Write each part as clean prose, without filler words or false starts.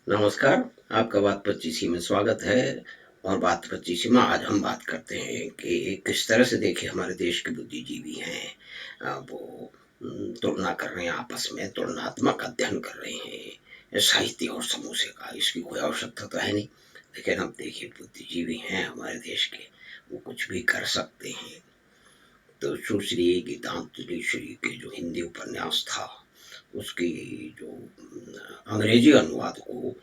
नमस्कार, आपका बात 25 में स्वागत है। और बात 25 में आज हम बात करते हैं कि किस तरह से देखिए हमारे देश के बुद्धिजीवी हैं, वो तुलना कर रहे हैं आपस में, तुलनात्मक अध्ययन कर रहे हैं साहित्य और समोसे का। इसकी कोई आवश्यकता तो है नहीं, लेकिन हम देखिए बुद्धिजीवी हैं हमारे देश के, वो कुछ भी कर सकते हैं। तो सुश्री गीतांजलि श्री के जो हिंदी उपन्यास था, उसकी जो अंग्रेजी अनुवाद को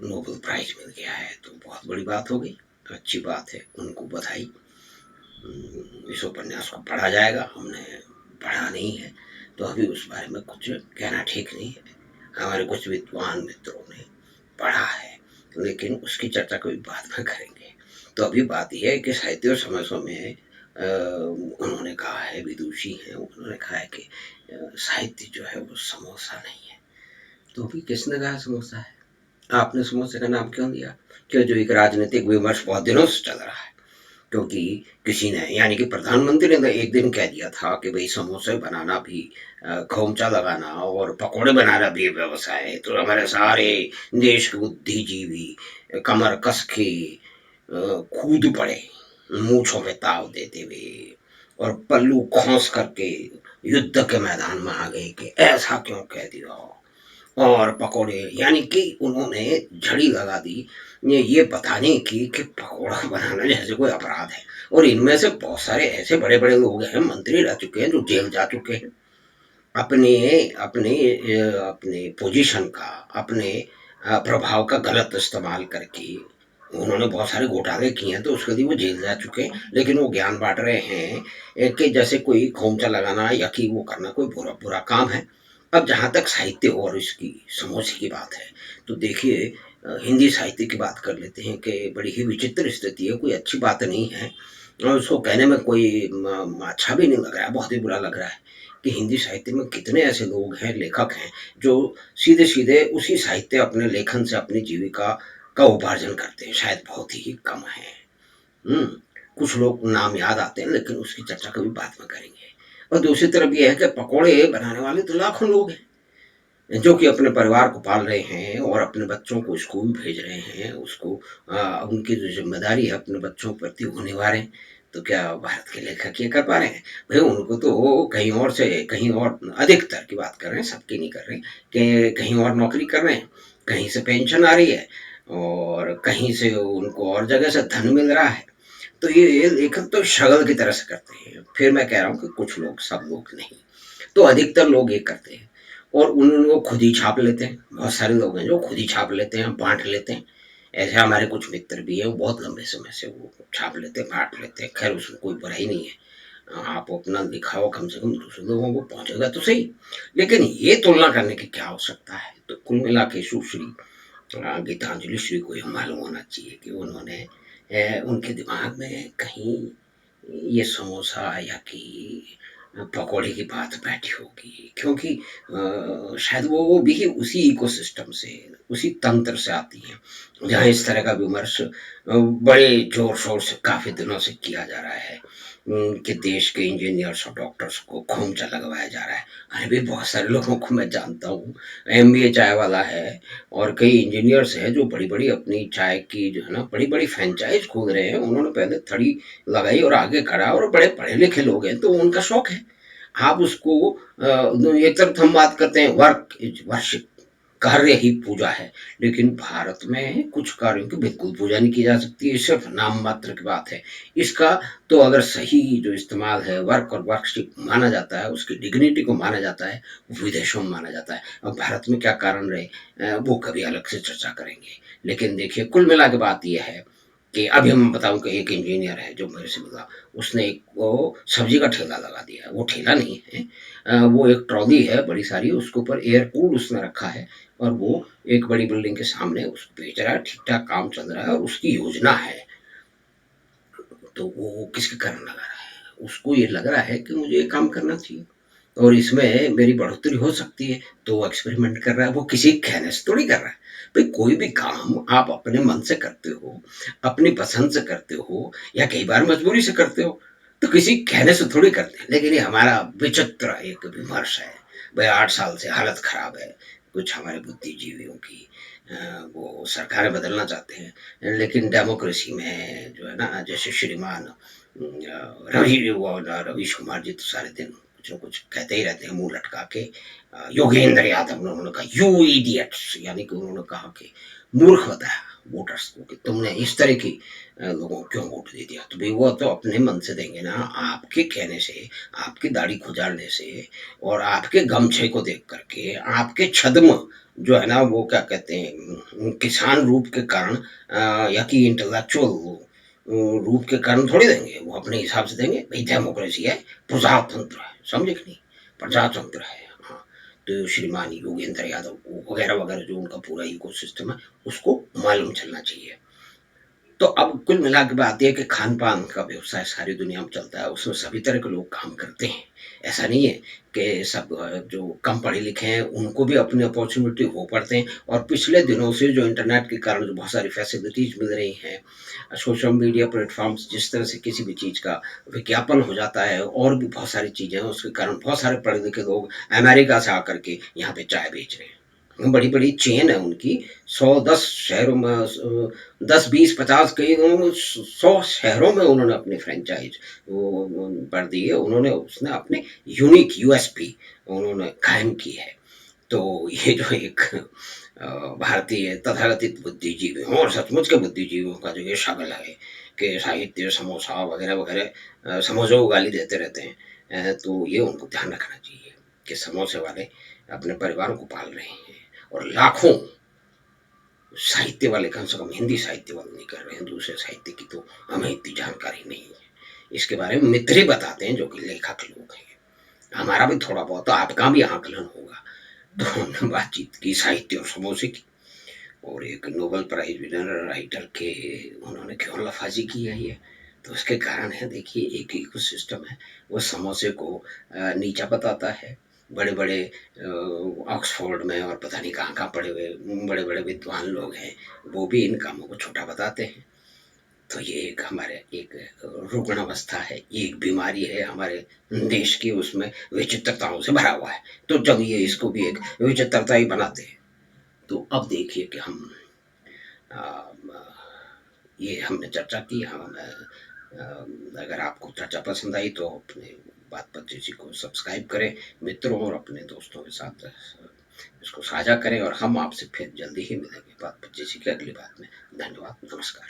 नोबेल प्राइज मिल गया है, तो बहुत बड़ी बात हो गई, अच्छी बात है, उनको बधाई। इस उपन्यास को पढ़ा जाएगा, हमने पढ़ा नहीं है तो अभी उस बारे में कुछ कहना ठीक नहीं है। हमारे कुछ विद्वान मित्रों ने पढ़ा है, लेकिन उसकी चर्चा कभी बाद में करेंगे। तो अभी बात यह है कि साहित्य और समोसों में उन्होंने कहा है, विदुषी हैं, उन्होंने कहा है कि साहित्य जो है वो समोसा नहीं है। तो अभी किसने कहा समोसा है? आपने समोसे का नाम क्यों दिया? क्यों, जो एक राजनीतिक विमर्श बहुत दिनों से चल रहा है, क्योंकि किसी ने, यानी कि प्रधानमंत्री ने एक दिन कह दिया था कि भाई समोसे बनाना भी खोमचा लगाना और पकोड़े बनाना भी व्यवसाय है। तो हमारे सारे देश के बुद्धिजीवी कमर कस के कूद पड़े, मूछों में ताव देते हुए, और पल्लू खोस करके युद्ध के मैदान में आ गए कि ऐसा क्यों कह दिया। और पकोड़े, यानी कि उन्होंने झड़ी लगा दी ये बताने की कि पकोड़ा बनाना जैसे कोई अपराध है। और इनमें से बहुत सारे ऐसे बड़े बड़े लोग हैं, मंत्री रह चुके हैं, जो जेल जा चुके हैं अपने अपने अपने पोजीशन का, अपने प्रभाव का गलत इस्तेमाल करके। उन्होंने बहुत सारे घोटाले किए हैं, तो उसके लिए वो जेल जा चुके हैं, लेकिन वो ज्ञान बांट रहे हैं कि जैसे कोई खोमचा लगाना या कि वो करना कोई बुरा बुरा काम है। अब जहाँ तक साहित्य और इसकी समोसे की बात है, तो देखिए हिंदी साहित्य की बात कर लेते हैं कि बड़ी ही विचित्र स्थिति है, कोई अच्छी बात नहीं है। और उसको कहने में कोई अच्छा भी नहीं लग रहा है, बहुत ही बुरा लग रहा है कि हिंदी साहित्य में कितने ऐसे लोग हैं, लेखक हैं, जो सीधे सीधे उसी साहित्य अपने लेखन से अपनी जीविका का उपार्जन करते हैं। शायद बहुत ही कम है। हम्म कुछ लोग नाम याद आते हैं, लेकिन उसकी चर्चा कभी बाद में करेंगे। और दूसरी तरफ यह है कि पकोड़े बनाने वाले तो लाखों लोग हैं, जो कि अपने परिवार को पाल रहे हैं और अपने बच्चों को स्कूल भेज रहे हैं। उसको उनकी जो जिम्मेदारी है अपने बच्चों के प्रति वो निभा रहे हैं। तो क्या भारत के लेखक ये कर पा रहे हैं? भाई उनको तो कहीं और से, कहीं और, अधिकतर की बात कर रहे हैं, सबकी नहीं कर रहे, कि कहीं और नौकरी कर रहे हैं, कहीं से पेंशन आ रही है, और कहीं से उनको और जगह से धन मिल रहा है। तो ये लेखक तो शगल की तरह से करते हैं। फिर मैं कह रहा हूँ कि कुछ लोग, सब लोग नहीं, तो अधिकतर लोग ये करते हैं। और उनको खुद ही छाप लेते हैं। बहुत सारे लोग हैं जो खुद ही छाप लेते हैं, बांट लेते हैं। ऐसे हमारे कुछ मित्र भी हैं, वो बहुत लंबे समय से वो छाप लेते हैं, बांट लेते हैं। खैर उसमें कोई बुराई नहीं है, आप अपना लिखाओ, कम से कम दूसरे लोगों को पहुंचेगा तो सही। लेकिन ये तुलना करने की क्या आवश्यकता है? तो कुल मिला के सुश्री गीतांजलि श्री को यह मालूम होना चाहिए कि उन्होंने उनके दिमाग में कहीं ये समोसा या कि पकौड़े की बात बैठी होगी, क्योंकि शायद वो भी उसी इकोसिस्टम से, उसी तंत्र से आती हैं जहाँ इस तरह का विमर्श बड़े जोर शोर से काफी दिनों से किया जा रहा है कि देश के इंजीनियर्स और डॉक्टर्स को खोमचा लगवाया जा रहा है। अरे भी बहुत सारे लोगों को मैं जानता हूँ, एमबीए चाय वाला है, और कई इंजीनियर्स हैं जो बड़ी बड़ी अपनी चाय की जो है ना बड़ी बड़ी फ्रेंचाइज खोल रहे हैं। उन्होंने पहले थड़ी लगाई और आगे खड़ा, और बड़े पढ़े लिखे लोग हैं, तो उनका शौक है। आप उसको एक तरफ हम बात करते हैं वर्क इज वर्शिप, कार्य ही पूजा है, लेकिन भारत में कुछ कार्यों की बिल्कुल पूजा नहीं की जा सकती, ये सिर्फ नाम मात्र की बात है। इसका तो अगर सही जो इस्तेमाल है, वर्क और वर्कशिप माना जाता है, उसकी डिग्निटी को माना जाता है, विदेशों में माना जाता है। अब भारत में क्या कारण रहे, वो कभी अलग से चर्चा करेंगे। लेकिन देखिए कुल मिला के बात यह है कि अभी मैं बताऊं कि एक इंजीनियर है जो मेरे से मिला, उसने एक वो सब्जी का ठेला लगा दिया है। वो ठेला नहीं है, वो एक ट्रॉली है बड़ी सारी, उसके ऊपर एयर कूल उसने रखा है, और वो एक बड़ी बिल्डिंग के सामने उसको बेच रहा है। ठीक ठाक काम चल रहा है और उसकी योजना है। तो वो किसके कारण लगा रहा है? उसको ये लग रहा है कि मुझे ये काम करना चाहिए और इसमें मेरी बढ़ोतरी हो सकती है, तो वो एक्सपेरिमेंट कर रहा है। वो किसी कहने से थोड़ी कर रहा है। भाई कोई भी काम आप अपने मन से करते हो, अपनी पसंद से करते हो, या कई बार मजबूरी से करते हो, तो किसी कहने से थोड़ी करते हैं। लेकिन ये हमारा विचित्र एक विमर्श है। भाई 8 साल से हालत खराब है कुछ हमारे बुद्धिजीवियों की, वो सरकारें बदलना चाहते हैं, लेकिन डेमोक्रेसी में जो है ना, जैसे श्रीमान रवीश कुमार जी तो सारे दिन कुछ न कुछ कहते ही रहते हैं मुंह लटका के। योगेंद्र यादव ने उन्होंने कहा यू इडियट्स, यानी कि उन्होंने कहा कि मूर्ख बताया वोटर्स को कि तुमने इस तरह की लोगों को क्यों वोट दे दिया। तो भाई वो तो अपने मन से देंगे ना, आपके कहने से, आपकी दाढ़ी खुजारने से और आपके गमछे को देख करके, आपके छद्म जो है ना, वो क्या कहते हैं, किसान रूप के कारण या कि इंटेलेक्चुअल रूप के कारण थोड़ी देंगे, वो अपने हिसाब से देंगे। भाई डेमोक्रेसी है, प्रजातंत्र है, समझे कि नहीं, प्रजातंत्र है। हाँ, तो श्रीमान योगेंद्र यादव वगैरह वगैरह जो उनका पूरा इकोसिस्टम है, उसको मालूम चलना चाहिए। तो अब कुल मिला के बात यह है कि खान पान का व्यवसाय सारी दुनिया में चलता है, उसमें सभी तरह के लोग काम करते हैं। ऐसा नहीं है कि सब जो कम पढ़े लिखे हैं उनको भी अपनी अपॉर्चुनिटी हो पड़ते हैं। और पिछले दिनों से जो इंटरनेट के कारण जो बहुत सारी फैसिलिटीज मिल रही हैं, सोशल मीडिया प्लेटफॉर्म्स जिस तरह से किसी भी चीज़ का विज्ञापन हो जाता है और भी बहुत सारी चीज़ें हैं, उसके कारण बहुत सारे पढ़े लिखे लोग अमेरिका से आकर के यहाँ पे चाय बेच रहे हैं। बड़ी बड़ी चेन है उनकी, 100-10 शहरों में, 10-20-50 कई 100 शहरों में उन्होंने अपनी फ्रेंचाइज बढ़ दी है। उन्होंने उसने अपने यूनिक यूएसपी उन्होंने कायम की है। तो ये जो एक भारतीय तथाकथित बुद्धिजीवी और सचमुच के बुद्धिजीवियों का जो ये शगल है कि साहित्य समोसा वगैरह वगैरह, समोसों को गाली देते रहते हैं, तो ये उनको ध्यान रखना चाहिए कि समोसे वाले अपने परिवारों को पाल रहे हैं और लाखों साहित्य वाले कम से कम हिंदी साहित्य वाले नहीं कर रहे हैं। दूसरे साहित्य की तो हमें इतनी जानकारी नहीं है, इसके बारे में मित्र ही बताते हैं जो कि लेखक लोग हैं। हमारा भी थोड़ा बहुत तो आपका भी आकलन होगा। तो हमने बातचीत की साहित्य और समोसे की, और एक नोबेल प्राइज विनर राइटर के उन्होंने क्यों लफाजी की है ये, तो उसके कारण है। देखिए एक इकोसिस्टम है, वो समोसे को नीचा बताता है। बड़े बड़े ऑक्सफोर्ड में और पता नहीं कहाँ कहाँ पढ़े हुए बड़े बड़े विद्वान लोग हैं, वो भी इन कामों को छोटा बताते हैं। तो ये एक हमारे एक रुग्ण अवस्था है, ये एक बीमारी है हमारे देश की, उसमें विचित्रताओं से भरा हुआ है। तो जब ये इसको भी एक विचित्रता ही बनाते हैं। तो अब देखिए कि हम आ, ये हमने चर्चा की। हम अगर आपको चर्चा पसंद आई तो अपने बात पच्चीसी को सब्सक्राइब करें मित्रों, और अपने दोस्तों के साथ इसको साझा करें, और हम आपसे फिर जल्दी ही मिलेंगे बात पच्चीसी की अगली बात में। धन्यवाद, नमस्कार।